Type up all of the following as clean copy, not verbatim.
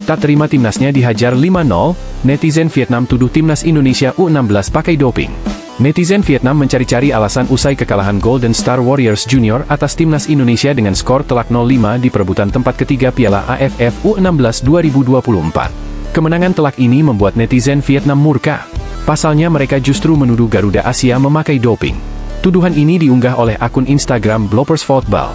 Tak terima timnasnya dihajar 5-0, netizen Vietnam tuduh timnas Indonesia U16 pakai doping. Netizen Vietnam mencari-cari alasan usai kekalahan Golden Star Warriors Junior atas timnas Indonesia dengan skor telak 0-5 di perebutan tempat ketiga Piala AFF U16 2024. Kemenangan telak ini membuat netizen Vietnam murka. Pasalnya mereka justru menuduh Garuda Asia memakai doping. Tuduhan ini diunggah oleh akun Instagram Bloppers Football.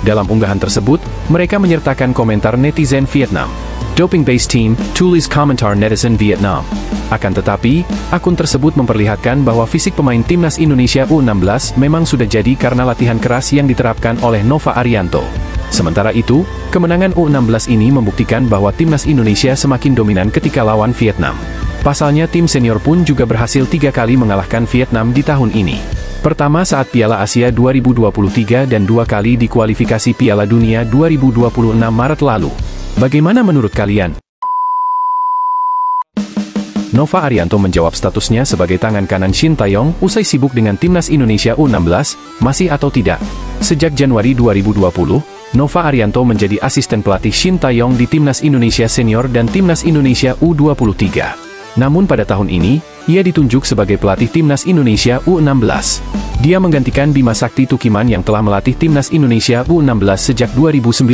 Dalam unggahan tersebut, mereka menyertakan komentar netizen Vietnam. Doping-based team, tulis komentar netizen Vietnam. Akan tetapi, akun tersebut memperlihatkan bahwa fisik pemain timnas Indonesia U16 memang sudah jadi karena latihan keras yang diterapkan oleh Nova Arianto. Sementara itu, kemenangan U16 ini membuktikan bahwa timnas Indonesia semakin dominan ketika lawan Vietnam. Pasalnya tim senior pun juga berhasil 3 kali mengalahkan Vietnam di tahun ini. Pertama saat Piala Asia 2023 dan 2 kali di kualifikasi Piala Dunia 2026 Maret lalu. Bagaimana menurut kalian? Nova Arianto menjawab statusnya sebagai tangan kanan Shin Tae-yong usai sibuk dengan timnas Indonesia U16, masih atau tidak? Sejak Januari 2020, Nova Arianto menjadi asisten pelatih Shin Tae-yong di timnas Indonesia senior dan timnas Indonesia U23. Namun pada tahun ini, ia ditunjuk sebagai pelatih timnas Indonesia U16. Dia menggantikan Bima Sakti Tukiman yang telah melatih timnas Indonesia U16 sejak 2019.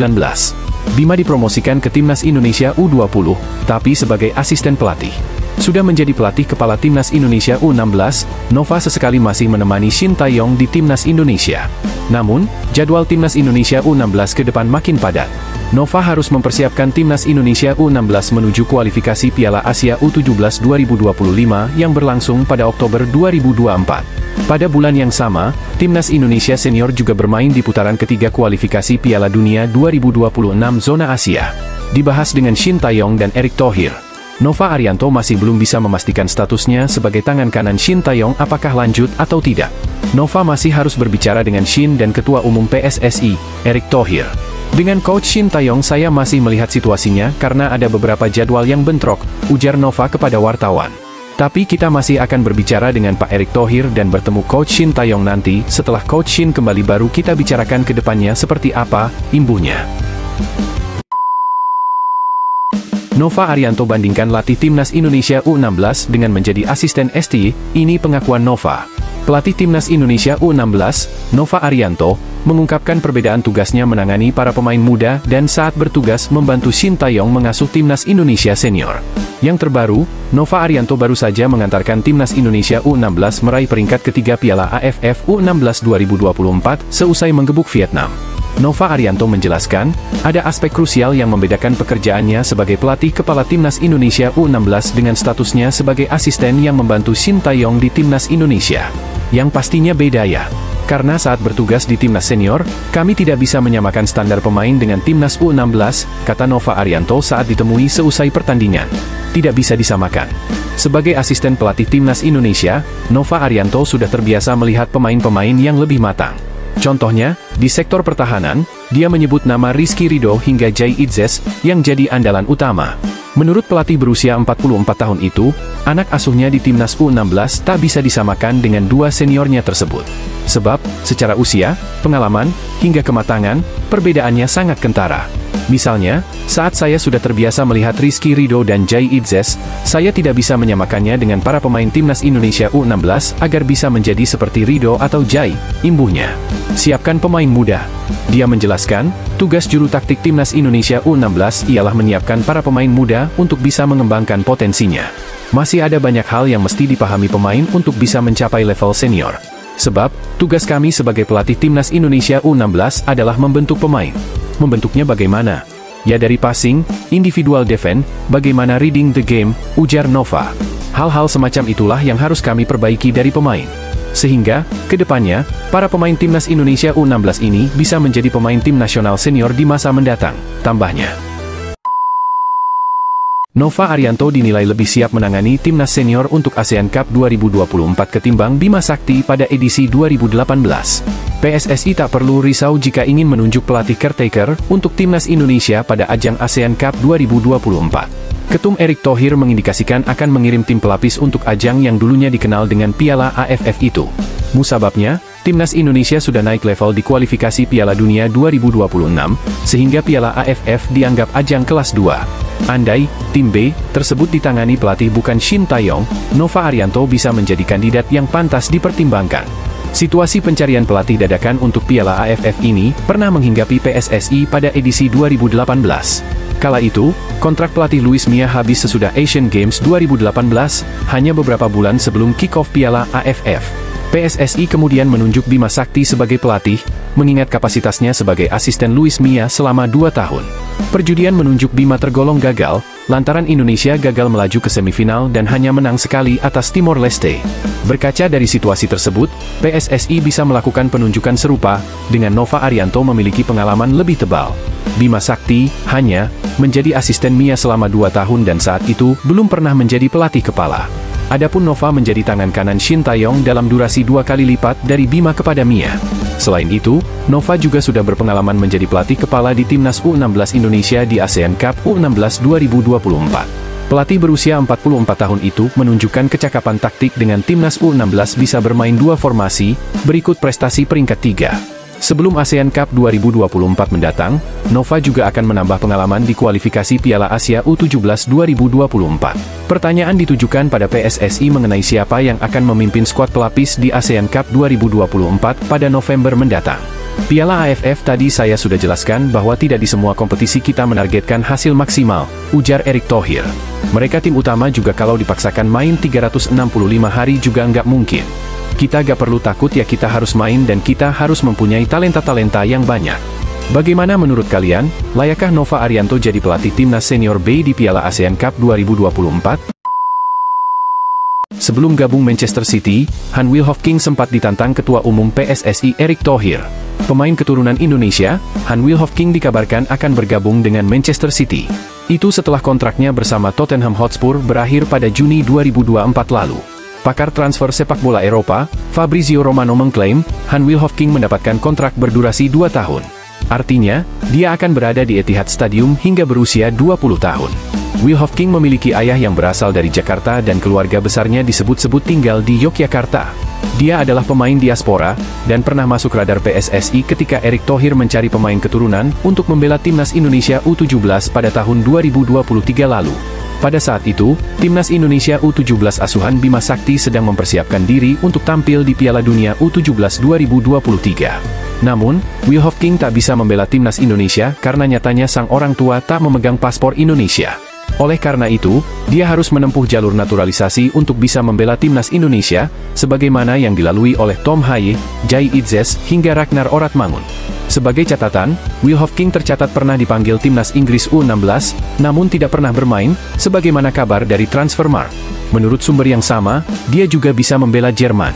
Bima dipromosikan ke timnas Indonesia U20, tapi sebagai asisten pelatih. Sudah menjadi pelatih kepala timnas Indonesia U16, Nova sesekali masih menemani Shin Tae-yong di timnas Indonesia. Namun, jadwal timnas Indonesia U16 ke depan makin padat. Nova harus mempersiapkan timnas Indonesia U16 menuju kualifikasi Piala Asia U17 2025 yang berlangsung pada Oktober 2024. Pada bulan yang sama, timnas Indonesia senior juga bermain di putaran ketiga kualifikasi Piala Dunia 2026 zona Asia. Dibahas dengan Shin Tae-yong dan Erick Thohir. Nova Arianto masih belum bisa memastikan statusnya sebagai tangan kanan Shin Tae-yong apakah lanjut atau tidak. Nova masih harus berbicara dengan Shin dan Ketua Umum PSSI, Erick Thohir. Dengan Coach Shin Tae-yong saya masih melihat situasinya karena ada beberapa jadwal yang bentrok, ujar Nova kepada wartawan. Tapi kita masih akan berbicara dengan Pak Erick Thohir dan bertemu Coach Shin Tae-yong nanti, setelah Coach Shin kembali baru kita bicarakan ke depannya seperti apa, imbuhnya. Nova Arianto bandingkan latih timnas Indonesia U16 dengan menjadi asisten STY, ini pengakuan Nova. Pelatih timnas Indonesia U16, Nova Arianto, mengungkapkan perbedaan tugasnya menangani para pemain muda dan saat bertugas membantu Shin Tae-yong mengasuh timnas Indonesia senior. Yang terbaru, Nova Arianto baru saja mengantarkan timnas Indonesia U16 meraih peringkat ketiga Piala AFF U16 2024 seusai menggebuk Vietnam. Nova Arianto menjelaskan, ada aspek krusial yang membedakan pekerjaannya sebagai pelatih kepala timnas Indonesia U16 dengan statusnya sebagai asisten yang membantu Shin Tae-yong di timnas Indonesia. Yang pastinya beda ya. Karena saat bertugas di timnas senior, kami tidak bisa menyamakan standar pemain dengan timnas U16, kata Nova Arianto saat ditemui seusai pertandingan. Tidak bisa disamakan. Sebagai asisten pelatih timnas Indonesia, Nova Arianto sudah terbiasa melihat pemain-pemain yang lebih matang. Contohnya, di sektor pertahanan, dia menyebut nama Rizky Ridho hingga Jai Idzes yang jadi andalan utama. Menurut pelatih berusia 44 tahun itu, anak asuhnya di timnas U16 tak bisa disamakan dengan dua seniornya tersebut. Sebab, secara usia, pengalaman, hingga kematangan, perbedaannya sangat kentara. Misalnya, saat saya sudah terbiasa melihat Rizky Ridho dan Jai Idzes, saya tidak bisa menyamakannya dengan para pemain timnas Indonesia U16 agar bisa menjadi seperti Ridho atau Jai, imbuhnya. Siapkan pemain muda. Dia menjelaskan, tugas juru taktik timnas Indonesia U16 ialah menyiapkan para pemain muda untuk bisa mengembangkan potensinya. Masih ada banyak hal yang mesti dipahami pemain untuk bisa mencapai level senior. Sebab, tugas kami sebagai pelatih timnas Indonesia U16 adalah membentuk pemain. Membentuknya bagaimana? Ya dari passing, individual defense, bagaimana reading the game, ujar Nova. Hal-hal semacam itulah yang harus kami perbaiki dari pemain. Sehingga, ke depannya, para pemain timnas Indonesia U16 ini bisa menjadi pemain tim nasional senior di masa mendatang, tambahnya. Nova Arianto dinilai lebih siap menangani timnas senior untuk ASEAN Cup 2024 ketimbang Bima Sakti pada edisi 2018. PSSI tak perlu risau jika ingin menunjuk pelatih caretaker untuk timnas Indonesia pada ajang ASEAN Cup 2024. Ketum Erick Thohir mengindikasikan akan mengirim tim pelapis untuk ajang yang dulunya dikenal dengan Piala AFF itu. Musababnya, Timnas Indonesia sudah naik level di kualifikasi Piala Dunia 2026, sehingga Piala AFF dianggap ajang kelas 2. Andai tim B tersebut ditangani pelatih bukan Shin Tae-yong, Nova Arianto bisa menjadi kandidat yang pantas dipertimbangkan. Situasi pencarian pelatih dadakan untuk Piala AFF ini pernah menghinggapi PSSI pada edisi 2018. Kala itu, kontrak pelatih Luis Mia habis sesudah Asian Games 2018, hanya beberapa bulan sebelum kick-off Piala AFF. PSSI kemudian menunjuk Bima Sakti sebagai pelatih, mengingat kapasitasnya sebagai asisten Luis Mia selama 2 tahun. Perjudian menunjuk Bima tergolong gagal, lantaran Indonesia gagal melaju ke semifinal dan hanya menang sekali atas Timor Leste. Berkaca dari situasi tersebut, PSSI bisa melakukan penunjukan serupa, dengan Nova Arianto memiliki pengalaman lebih tebal. Bima Sakti hanya menjadi asisten Mia selama 2 tahun dan saat itu belum pernah menjadi pelatih kepala. Adapun Nova menjadi tangan kanan Shin Tae-yong dalam durasi 2 kali lipat dari Bima kepada Mia. Selain itu, Nova juga sudah berpengalaman menjadi pelatih kepala di Timnas U16 Indonesia di ASEAN Cup U16 2024. Pelatih berusia 44 tahun itu menunjukkan kecakapan taktik dengan Timnas U16 bisa bermain 2 formasi, berikut prestasi peringkat 3. Sebelum ASEAN Cup 2024 mendatang, Nova juga akan menambah pengalaman di kualifikasi Piala Asia U17 2024. Pertanyaan ditujukan pada PSSI mengenai siapa yang akan memimpin skuad pelapis di ASEAN Cup 2024 pada November mendatang. Piala AFF tadi saya sudah jelaskan bahwa tidak di semua kompetisi kita menargetkan hasil maksimal, ujar Erick Thohir. Mereka tim utama juga kalau dipaksakan main 365 hari juga nggak mungkin. Kita gak perlu takut ya, kita harus main dan kita harus mempunyai talenta-talenta yang banyak. Bagaimana menurut kalian, layakkah Nova Arianto jadi pelatih Timnas Senior B di Piala ASEAN Cup 2024? Sebelum gabung Manchester City, Han Wilhoefking sempat ditantang Ketua Umum PSSI Erick Thohir. Pemain keturunan Indonesia, Han Wilhoefking dikabarkan akan bergabung dengan Manchester City. Itu setelah kontraknya bersama Tottenham Hotspur berakhir pada Juni 2024 lalu. Pakar transfer sepak bola Eropa, Fabrizio Romano mengklaim, Han Wilhoefking mendapatkan kontrak berdurasi 2 tahun. Artinya, dia akan berada di Etihad Stadium hingga berusia 20 tahun. Wilhoefking memiliki ayah yang berasal dari Jakarta dan keluarga besarnya disebut-sebut tinggal di Yogyakarta. Dia adalah pemain diaspora, dan pernah masuk radar PSSI ketika Erick Thohir mencari pemain keturunan untuk membela Timnas Indonesia U17 pada tahun 2023 lalu. Pada saat itu, Timnas Indonesia U17 asuhan Bima Sakti sedang mempersiapkan diri untuk tampil di Piala Dunia U17 2023. Namun, Wilhoefking tak bisa membela Timnas Indonesia karena nyatanya sang orang tua tak memegang paspor Indonesia. Oleh karena itu, dia harus menempuh jalur naturalisasi untuk bisa membela Timnas Indonesia, sebagaimana yang dilalui oleh Tom Haye, Jai Itzes, hingga Ragnar Oratmangun. Sebagai catatan, Wilhoefking tercatat pernah dipanggil Timnas Inggris U16, namun tidak pernah bermain, sebagaimana kabar dari Transfermarkt. Menurut sumber yang sama, dia juga bisa membela Jerman.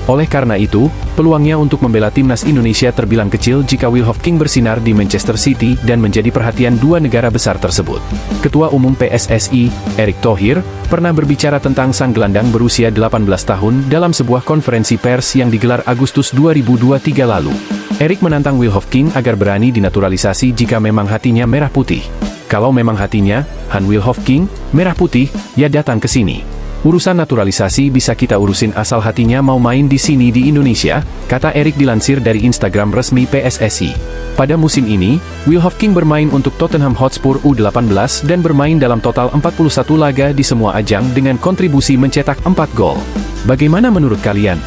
Oleh karena itu, peluangnya untuk membela Timnas Indonesia terbilang kecil jika Wilhoefking bersinar di Manchester City dan menjadi perhatian 2 negara besar tersebut. Ketua Umum PSSI, Erick Thohir, pernah berbicara tentang sang gelandang berusia 18 tahun dalam sebuah konferensi pers yang digelar Agustus 2023 lalu. Erick menantang Wilhoefking agar berani dinaturalisasi jika memang hatinya merah putih. Kalau memang hatinya, Han Wilhoefking, merah putih, ya datang ke sini. Urusan naturalisasi bisa kita urusin asal hatinya mau main di sini di Indonesia, kata Erick dilansir dari Instagram resmi PSSI. Pada musim ini, Wilhoefking bermain untuk Tottenham Hotspur U18 dan bermain dalam total 41 laga di semua ajang dengan kontribusi mencetak 4 gol. Bagaimana menurut kalian?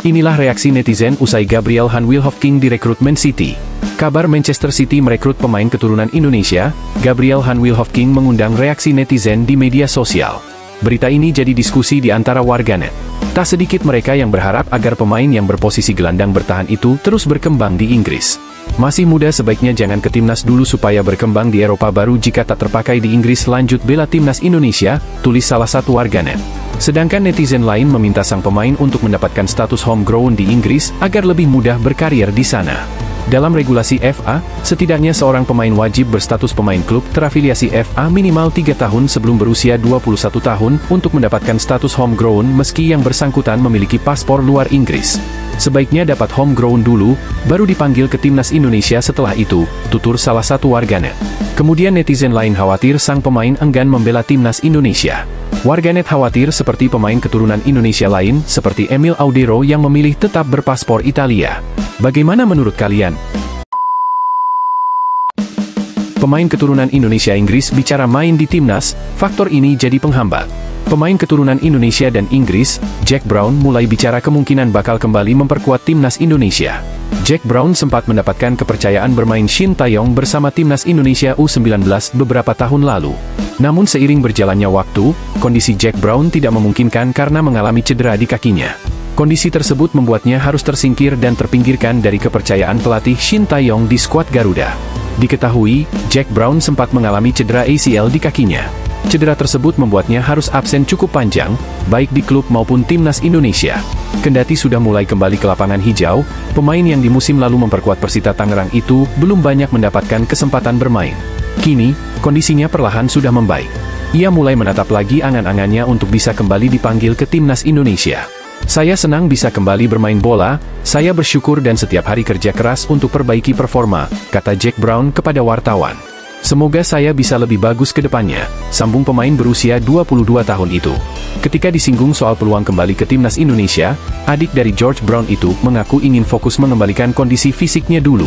Inilah reaksi netizen usai Gabriel Han Wilhoefking direkrut Man City. Kabar Manchester City merekrut pemain keturunan Indonesia, Gabriel Han Wilhoefking mengundang reaksi netizen di media sosial. Berita ini jadi diskusi di antara warganet. Tak sedikit mereka yang berharap agar pemain yang berposisi gelandang bertahan itu terus berkembang di Inggris. Masih muda sebaiknya jangan ke timnas dulu supaya berkembang di Eropa, baru jika tak terpakai di Inggris lanjut bela timnas Indonesia, tulis salah satu warganet. Sedangkan netizen lain meminta sang pemain untuk mendapatkan status homegrown di Inggris agar lebih mudah berkarir di sana. Dalam regulasi FA, setidaknya seorang pemain wajib berstatus pemain klub terafiliasi FA minimal 3 tahun sebelum berusia 21 tahun untuk mendapatkan status homegrown meski yang bersangkutan memiliki paspor luar Inggris. Sebaiknya dapat homegrown dulu, baru dipanggil ke timnas Indonesia setelah itu, tutur salah satu warganet. Kemudian netizen lain khawatir sang pemain enggan membela timnas Indonesia. Warganet khawatir seperti pemain keturunan Indonesia lain seperti Emil Audero yang memilih tetap berpaspor Italia. Bagaimana menurut kalian? Pemain keturunan Indonesia Inggris bicara main di timnas, faktor ini jadi penghambat. Pemain keturunan Indonesia dan Inggris, Jack Brown mulai bicara kemungkinan bakal kembali memperkuat timnas Indonesia. Jack Brown sempat mendapatkan kepercayaan bermain Shin Taeyong bersama timnas Indonesia U19 beberapa tahun lalu. Namun seiring berjalannya waktu, kondisi Jack Brown tidak memungkinkan karena mengalami cedera di kakinya. Kondisi tersebut membuatnya harus tersingkir dan terpinggirkan dari kepercayaan pelatih Shin Taeyong di skuad Garuda. Diketahui, Jack Brown sempat mengalami cedera ACL di kakinya. Cedera tersebut membuatnya harus absen cukup panjang, baik di klub maupun timnas Indonesia. Kendati sudah mulai kembali ke lapangan hijau, pemain yang di musim lalu memperkuat Persita Tangerang itu belum banyak mendapatkan kesempatan bermain. Kini, kondisinya perlahan sudah membaik. Ia mulai menatap lagi angan-angannya untuk bisa kembali dipanggil ke timnas Indonesia. Saya senang bisa kembali bermain bola, saya bersyukur dan setiap hari kerja keras untuk perbaiki performa, kata Jack Brown kepada wartawan. Semoga saya bisa lebih bagus ke depannya, sambung pemain berusia 22 tahun itu. Ketika disinggung soal peluang kembali ke timnas Indonesia, adik dari George Brown itu mengaku ingin fokus mengembalikan kondisi fisiknya dulu.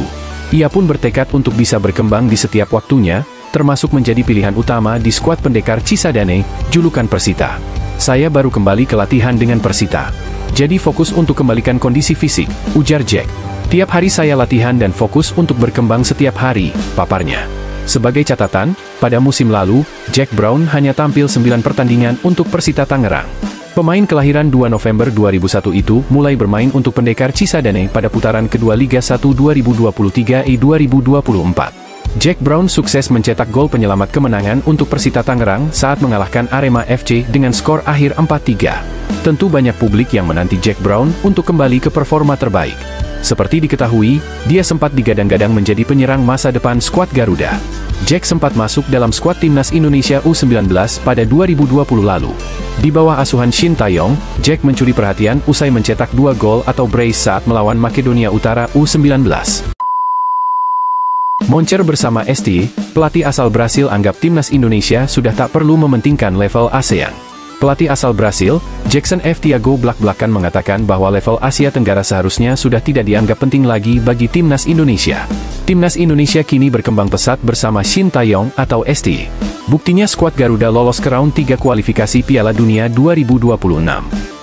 Ia pun bertekad untuk bisa berkembang di setiap waktunya, termasuk menjadi pilihan utama di skuad pendekar Cisadane, julukan Persita. Saya baru kembali ke latihan dengan Persita. Jadi fokus untuk kembalikan kondisi fisik, ujar Jack. Tiap hari saya latihan dan fokus untuk berkembang setiap hari, paparnya. Sebagai catatan, pada musim lalu, Jack Brown hanya tampil 9 pertandingan untuk Persita Tangerang. Pemain kelahiran 2 November 2001 itu mulai bermain untuk pendekar Cisadane pada putaran kedua Liga 1 2023 2024. Jack Brown sukses mencetak gol penyelamat kemenangan untuk Persita Tangerang saat mengalahkan Arema FC dengan skor akhir 4-3. Tentu banyak publik yang menanti Jack Brown untuk kembali ke performa terbaik. Seperti diketahui, dia sempat digadang-gadang menjadi penyerang masa depan skuad Garuda. Jack sempat masuk dalam skuad timnas Indonesia U19 pada 2020 lalu. Di bawah asuhan Shin Taeyong, Jack mencuri perhatian usai mencetak 2 gol atau brace saat melawan Makedonia Utara U19. Moncer bersama ST, pelatih asal Brasil anggap timnas Indonesia sudah tak perlu mementingkan level ASEAN. Pelatih asal Brasil, Jackson F. Thiago blak-blakan mengatakan bahwa level Asia Tenggara seharusnya sudah tidak dianggap penting lagi bagi timnas Indonesia. Timnas Indonesia kini berkembang pesat bersama Shin Taeyong atau ST. Buktinya skuad Garuda lolos ke round 3 kualifikasi Piala Dunia 2026.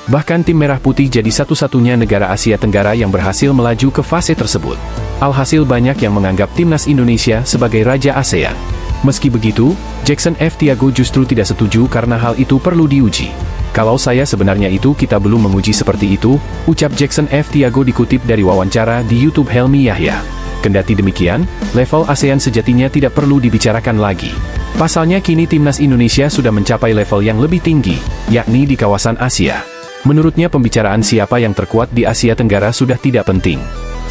Bahkan tim Merah Putih jadi satu-satunya negara Asia Tenggara yang berhasil melaju ke fase tersebut. Alhasil banyak yang menganggap timnas Indonesia sebagai raja ASEAN. Meski begitu, Jackson F. Thiago justru tidak setuju karena hal itu perlu diuji. Kalau saya sebenarnya itu kita belum menguji seperti itu, ucap Jackson F. Thiago dikutip dari wawancara di YouTube Helmi Yahya. Kendati demikian, level ASEAN sejatinya tidak perlu dibicarakan lagi. Pasalnya kini timnas Indonesia sudah mencapai level yang lebih tinggi, yakni di kawasan Asia. Menurutnya pembicaraan siapa yang terkuat di Asia Tenggara sudah tidak penting.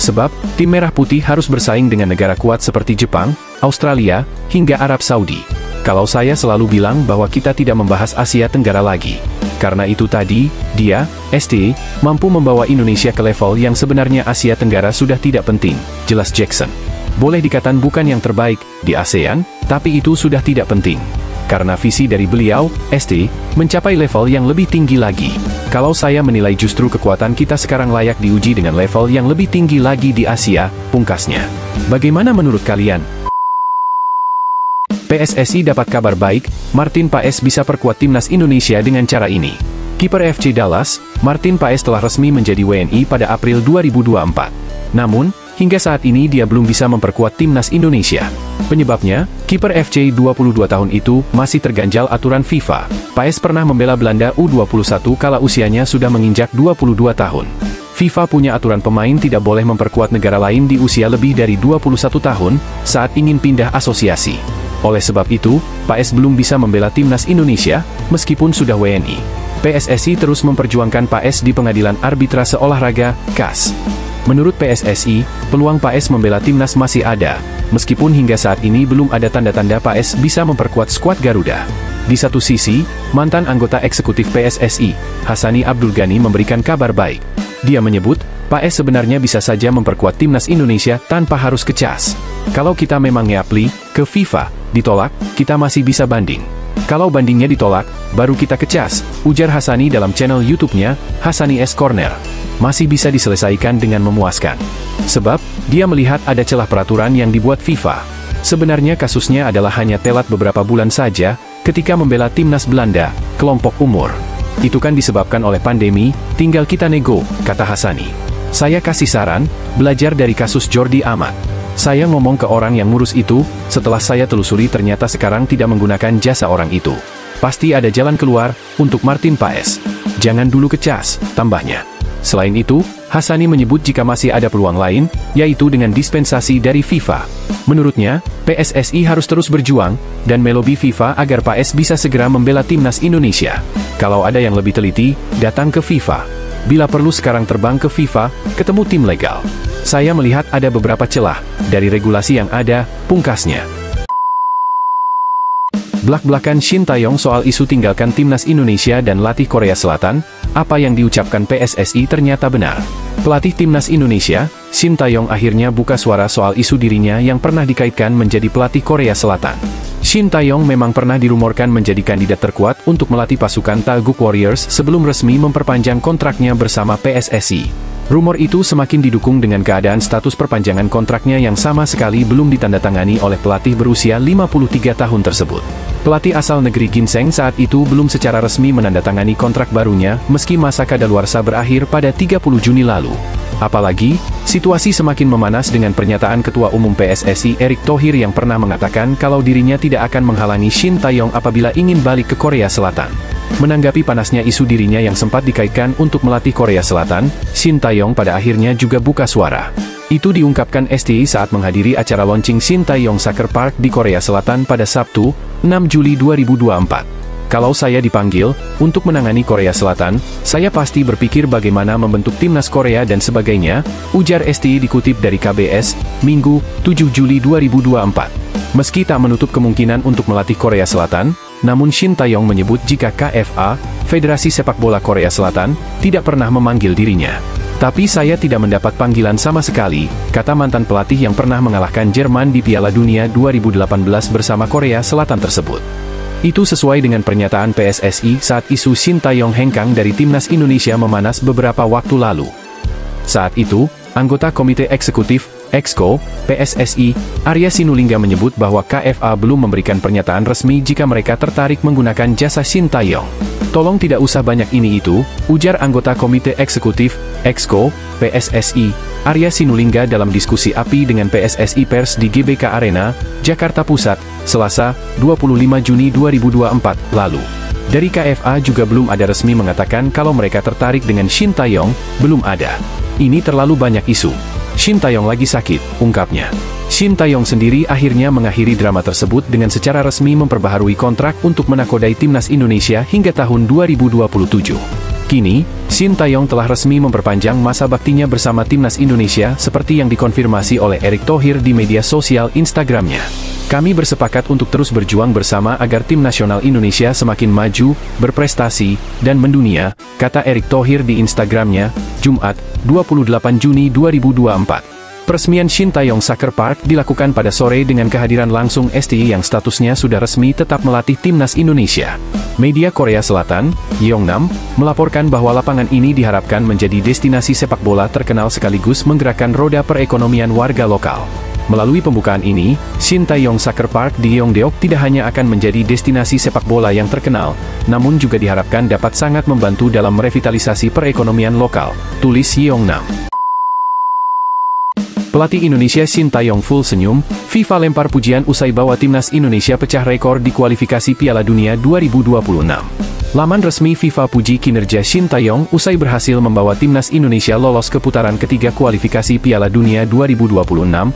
Sebab, tim Merah Putih harus bersaing dengan negara kuat seperti Jepang, Australia, hingga Arab Saudi. Kalau saya selalu bilang bahwa kita tidak membahas Asia Tenggara lagi. Karena itu tadi, dia, ST, mampu membawa Indonesia ke level yang sebenarnya Asia Tenggara sudah tidak penting, jelas Jackson. Boleh dikatakan bukan yang terbaik di ASEAN, tapi itu sudah tidak penting. Karena visi dari beliau, ST, mencapai level yang lebih tinggi lagi. Kalau saya menilai justru kekuatan kita sekarang layak diuji dengan level yang lebih tinggi lagi di Asia, pungkasnya. Bagaimana menurut kalian? PSSI dapat kabar baik, Martin Paes bisa perkuat timnas Indonesia dengan cara ini. Kiper FC Dallas, Martin Paes telah resmi menjadi WNI pada April 2024. Namun, hingga saat ini dia belum bisa memperkuat timnas Indonesia. Penyebabnya, kiper FC 22 tahun itu masih terganjal aturan FIFA. Paes pernah membela Belanda U21 kala usianya sudah menginjak 22 tahun. FIFA punya aturan pemain tidak boleh memperkuat negara lain di usia lebih dari 21 tahun saat ingin pindah asosiasi. Oleh sebab itu, Paes belum bisa membela timnas Indonesia, meskipun sudah WNI. PSSI terus memperjuangkan Paes di Pengadilan Arbitrase Olahraga, CAS. Menurut PSSI, peluang Paes membela timnas masih ada, meskipun hingga saat ini belum ada tanda-tanda Paes bisa memperkuat skuad Garuda. Di satu sisi, mantan anggota eksekutif PSSI, Hassani Abdul Ghani memberikan kabar baik. Dia menyebut, Paes sebenarnya bisa saja memperkuat timnas Indonesia tanpa harus ke CAS. Kalau kita memang ngeapli ke FIFA, ditolak, kita masih bisa banding. Kalau bandingnya ditolak, baru kita kecas, ujar Hassani dalam channel YouTube-nya, Hassani S Corner. Masih bisa diselesaikan dengan memuaskan. Sebab, dia melihat ada celah peraturan yang dibuat FIFA. Sebenarnya kasusnya adalah hanya telat beberapa bulan saja, ketika membela timnas Belanda, kelompok umur. Itu kan disebabkan oleh pandemi, tinggal kita nego, kata Hassani. Saya kasih saran, belajar dari kasus Jordi Amat. Saya ngomong ke orang yang ngurus itu, setelah saya telusuri ternyata sekarang tidak menggunakan jasa orang itu. Pasti ada jalan keluar, untuk Martin Paes. Jangan dulu kecas, tambahnya. Selain itu, Hassani menyebut jika masih ada peluang lain, yaitu dengan dispensasi dari FIFA. Menurutnya, PSSI harus terus berjuang, dan melobi FIFA agar Paes bisa segera membela timnas Indonesia. Kalau ada yang lebih teliti, datang ke FIFA. Bila perlu sekarang terbang ke FIFA, ketemu tim legal. Saya melihat ada beberapa celah, dari regulasi yang ada, pungkasnya. Blak-blakan Shin Taeyong soal isu tinggalkan timnas Indonesia dan latih Korea Selatan, apa yang diucapkan PSSI ternyata benar. Pelatih timnas Indonesia, Shin Taeyong akhirnya buka suara soal isu dirinya yang pernah dikaitkan menjadi pelatih Korea Selatan. Shin Taeyong memang pernah dirumorkan menjadi kandidat terkuat untuk melatih pasukan Taeguk Warriors sebelum resmi memperpanjang kontraknya bersama PSSI. Rumor itu semakin didukung dengan keadaan status perpanjangan kontraknya yang sama sekali belum ditandatangani oleh pelatih berusia 53 tahun tersebut. Pelatih asal negeri Ginseng saat itu belum secara resmi menandatangani kontrak barunya meski masa kadaluarsa berakhir pada 30 Juni lalu. Apalagi, situasi semakin memanas dengan pernyataan Ketua Umum PSSI Erick Thohir yang pernah mengatakan kalau dirinya tidak akan menghalangi Shin Taeyong apabila ingin balik ke Korea Selatan. Menanggapi panasnya isu dirinya yang sempat dikaitkan untuk melatih Korea Selatan, Shin Taeyong pada akhirnya juga buka suara. Itu diungkapkan STI saat menghadiri acara launching Shin Taeyong Soccer Park di Korea Selatan pada Sabtu, 6 Juli 2024. Kalau saya dipanggil untuk menangani Korea Selatan, saya pasti berpikir bagaimana membentuk timnas Korea dan sebagainya, ujar STI dikutip dari KBS, Minggu, 7 Juli 2024. Meski tak menutup kemungkinan untuk melatih Korea Selatan, namun Shin Taeyong menyebut jika KFA, Federasi Sepak Bola Korea Selatan, tidak pernah memanggil dirinya. Tapi saya tidak mendapat panggilan sama sekali, kata mantan pelatih yang pernah mengalahkan Jerman di Piala Dunia 2018 bersama Korea Selatan tersebut. Itu sesuai dengan pernyataan PSSI saat isu Shin Taeyong hengkang dari timnas Indonesia memanas beberapa waktu lalu. Saat itu, anggota Komite Eksekutif, Exco, PSSI, Arya Sinulinga menyebut bahwa KFA belum memberikan pernyataan resmi jika mereka tertarik menggunakan jasa Shin Taeyong. Tolong tidak usah banyak ini itu, ujar anggota Komite Eksekutif, Exco, PSSI, Arya Sinulinga dalam diskusi API dengan PSSI Pers di GBK Arena, Jakarta Pusat, Selasa, 25 Juni 2024, lalu. Dari KFA juga belum ada resmi mengatakan kalau mereka tertarik dengan Shin Taeyong, belum ada. Ini terlalu banyak isu. Shin Taeyong lagi sakit, ungkapnya. Shin Taeyong sendiri akhirnya mengakhiri drama tersebut dengan secara resmi memperbaharui kontrak untuk menakodai timnas Indonesia hingga tahun 2027. Kini, Shin Taeyong telah resmi memperpanjang masa baktinya bersama timnas Indonesia seperti yang dikonfirmasi oleh Erick Thohir di media sosial Instagramnya. Kami bersepakat untuk terus berjuang bersama agar tim nasional Indonesia semakin maju, berprestasi, dan mendunia, kata Erick Thohir di Instagramnya, Jumat, 28 Juni 2024. Peresmian Shin Taeyong Soccer Park dilakukan pada sore dengan kehadiran langsung STI yang statusnya sudah resmi tetap melatih timnas Indonesia. Media Korea Selatan, Yongnam, melaporkan bahwa lapangan ini diharapkan menjadi destinasi sepak bola terkenal sekaligus menggerakkan roda perekonomian warga lokal. Melalui pembukaan ini, Shin Taeyong Soccer Park di Yeongdeok tidak hanya akan menjadi destinasi sepak bola yang terkenal, namun juga diharapkan dapat sangat membantu dalam merevitalisasi perekonomian lokal, tulis Yongnam. Pelatih Indonesia Shin Taeyong full senyum, FIFA lempar pujian usai bawa timnas Indonesia pecah rekor di kualifikasi Piala Dunia 2026. Laman resmi FIFA puji kinerja Shin Taeyong usai berhasil membawa timnas Indonesia lolos ke putaran ketiga kualifikasi Piala Dunia 2026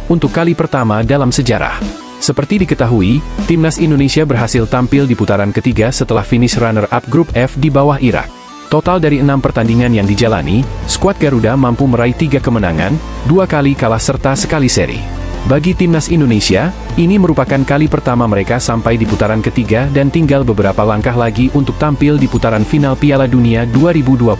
untuk kali pertama dalam sejarah. Seperti diketahui, timnas Indonesia berhasil tampil di putaran ketiga setelah finish runner-up grup F di bawah Irak. Total dari 6 pertandingan yang dijalani, skuad Garuda mampu meraih 3 kemenangan, 2 kali kalah serta sekali seri. Bagi timnas Indonesia, ini merupakan kali pertama mereka sampai di putaran ketiga dan tinggal beberapa langkah lagi untuk tampil di putaran final Piala Dunia 2026.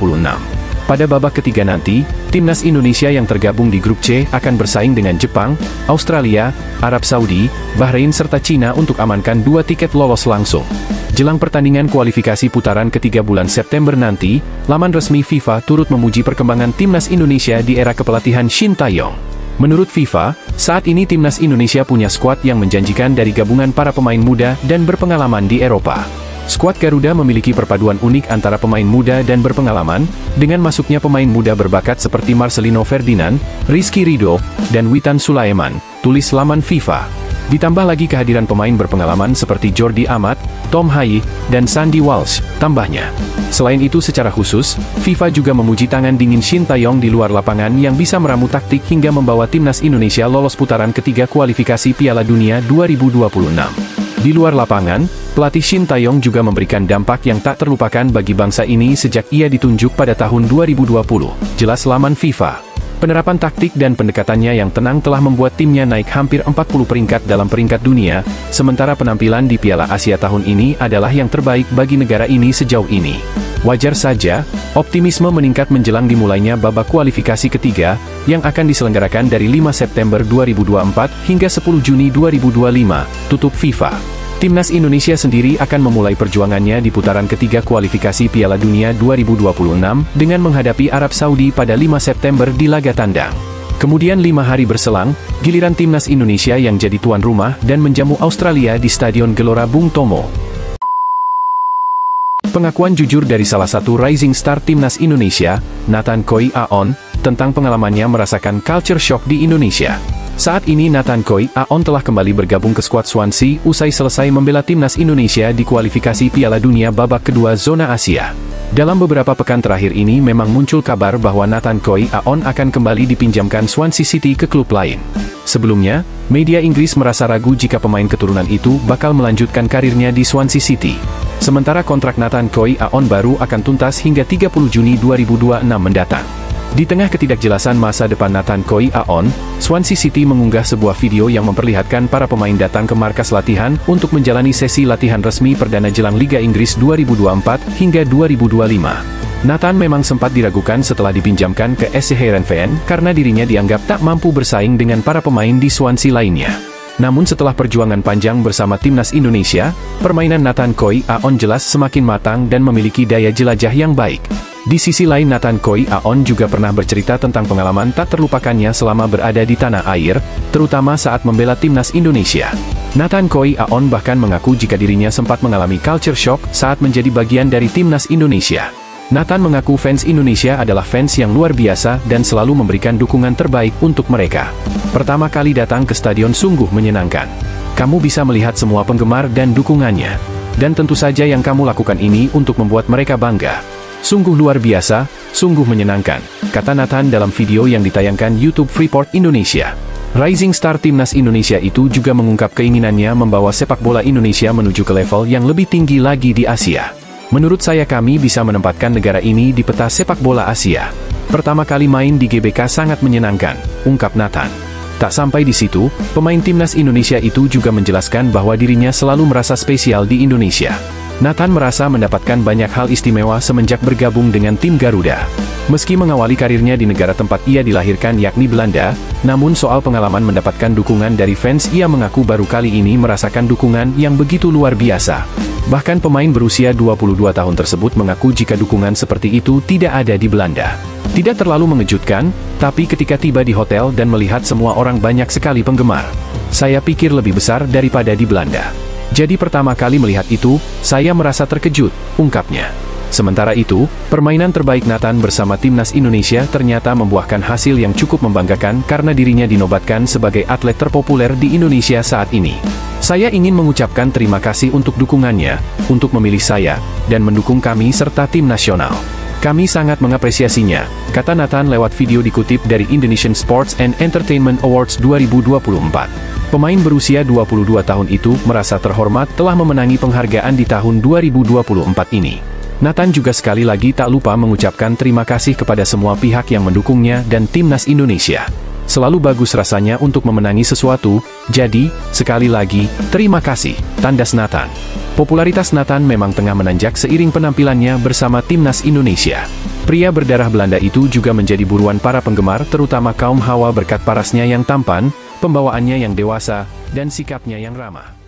Pada babak ketiga nanti, timnas Indonesia yang tergabung di grup C akan bersaing dengan Jepang, Australia, Arab Saudi, Bahrain serta Cina untuk amankan 2 tiket lolos langsung. Jelang pertandingan kualifikasi putaran ketiga bulan September nanti, laman resmi FIFA turut memuji perkembangan timnas Indonesia di era kepelatihan Shin Tae-yong. Menurut FIFA, saat ini timnas Indonesia punya skuad yang menjanjikan dari gabungan para pemain muda dan berpengalaman di Eropa. Skuad Garuda memiliki perpaduan unik antara pemain muda dan berpengalaman, dengan masuknya pemain muda berbakat seperti Marcelino Ferdinand, Rizky Ridho, dan Witan Sulaiman, tulis laman FIFA. Ditambah lagi kehadiran pemain berpengalaman seperti Jordi Amat, Tom Hayi, dan Sandy Walsh, tambahnya. Selain itu secara khusus, FIFA juga memuji tangan dingin Shin Tae-yong di luar lapangan yang bisa meramu taktik hingga membawa timnas Indonesia lolos putaran ketiga kualifikasi Piala Dunia 2026. Di luar lapangan, pelatih Shin Tae-yong juga memberikan dampak yang tak terlupakan bagi bangsa ini sejak ia ditunjuk pada tahun 2020, jelas laman FIFA. Penerapan taktik dan pendekatannya yang tenang telah membuat timnya naik hampir 40 peringkat dalam peringkat dunia, sementara penampilan di Piala Asia tahun ini adalah yang terbaik bagi negara ini sejauh ini. Wajar saja, optimisme meningkat menjelang dimulainya babak kualifikasi ketiga, yang akan diselenggarakan dari 5 September 2024 hingga 10 Juni 2025, tutup FIFA. Timnas Indonesia sendiri akan memulai perjuangannya di putaran ketiga kualifikasi Piala Dunia 2026 dengan menghadapi Arab Saudi pada 5 September di laga tandang. Kemudian 5 hari berselang, giliran timnas Indonesia yang jadi tuan rumah dan menjamu Australia di Stadion Gelora Bung Tomo. Pengakuan jujur dari salah satu rising star timnas Indonesia, Nathan Koi Aon, tentang pengalamannya merasakan culture shock di Indonesia. Saat ini Nathan Koi Aon telah kembali bergabung ke skuad Swansea usai selesai membela timnas Indonesia di kualifikasi Piala Dunia babak kedua zona Asia. Dalam beberapa pekan terakhir ini memang muncul kabar bahwa Nathan Koi Aon akan kembali dipinjamkan Swansea City ke klub lain. Sebelumnya, media Inggris merasa ragu jika pemain keturunan itu bakal melanjutkan karirnya di Swansea City. Sementara kontrak Nathan Koi Aon baru akan tuntas hingga 30 Juni 2026 mendatang. Di tengah ketidakjelasan masa depan Nathan Koi Aon, Swansea City mengunggah sebuah video yang memperlihatkan para pemain datang ke markas latihan untuk menjalani sesi latihan resmi perdana jelang Liga Inggris 2024 hingga 2025. Nathan memang sempat diragukan setelah dipinjamkan ke SC Heerenveen karena dirinya dianggap tak mampu bersaing dengan para pemain di Swansea lainnya. Namun setelah perjuangan panjang bersama timnas Indonesia, permainan Nathan Koi Aon jelas semakin matang dan memiliki daya jelajah yang baik. Di sisi lain Nathan Koi Aon juga pernah bercerita tentang pengalaman tak terlupakannya selama berada di tanah air, terutama saat membela timnas Indonesia. Nathan Koi Aon bahkan mengaku jika dirinya sempat mengalami culture shock saat menjadi bagian dari timnas Indonesia. Nathan mengaku fans Indonesia adalah fans yang luar biasa dan selalu memberikan dukungan terbaik untuk mereka. Pertama kali datang ke stadion sungguh menyenangkan. Kamu bisa melihat semua penggemar dan dukungannya. Dan tentu saja yang kamu lakukan ini untuk membuat mereka bangga. Sungguh luar biasa, sungguh menyenangkan, kata Nathan dalam video yang ditayangkan YouTube Freeport Indonesia. Rising star timnas Indonesia itu juga mengungkap keinginannya membawa sepak bola Indonesia menuju ke level yang lebih tinggi lagi di Asia. Menurut saya kami bisa menempatkan negara ini di peta sepak bola Asia. Pertama kali main di GBK sangat menyenangkan, ungkap Nathan. Tak sampai di situ, pemain timnas Indonesia itu juga menjelaskan bahwa dirinya selalu merasa spesial di Indonesia. Nathan merasa mendapatkan banyak hal istimewa semenjak bergabung dengan tim Garuda. Meski mengawali karirnya di negara tempat ia dilahirkan yakni Belanda, namun soal pengalaman mendapatkan dukungan dari fans ia mengaku baru kali ini merasakan dukungan yang begitu luar biasa. Bahkan pemain berusia 22 tahun tersebut mengaku jika dukungan seperti itu tidak ada di Belanda. Tidak terlalu mengejutkan, tapi ketika tiba di hotel dan melihat semua orang banyak sekali penggemar, saya pikir lebih besar daripada di Belanda. Jadi pertama kali melihat itu, saya merasa terkejut, ungkapnya. Sementara itu, permainan terbaik Nathan bersama timnas Indonesia ternyata membuahkan hasil yang cukup membanggakan karena dirinya dinobatkan sebagai atlet terpopuler di Indonesia saat ini. Saya ingin mengucapkan terima kasih untuk dukungannya, untuk memilih saya, dan mendukung kami serta tim nasional. Kami sangat mengapresiasinya, kata Nathan lewat video dikutip dari Indonesian Sports and Entertainment Awards 2024. Pemain berusia 22 tahun itu merasa terhormat telah memenangi penghargaan di tahun 2024 ini. Nathan juga sekali lagi tak lupa mengucapkan terima kasih kepada semua pihak yang mendukungnya dan timnas Indonesia. Selalu bagus rasanya untuk memenangi sesuatu, jadi, sekali lagi, terima kasih, tandas Nathan. Popularitas Nathan memang tengah menanjak seiring penampilannya bersama timnas Indonesia. Pria berdarah Belanda itu juga menjadi buruan para penggemar terutama kaum hawa berkat parasnya yang tampan, pembawaannya yang dewasa, dan sikapnya yang ramah.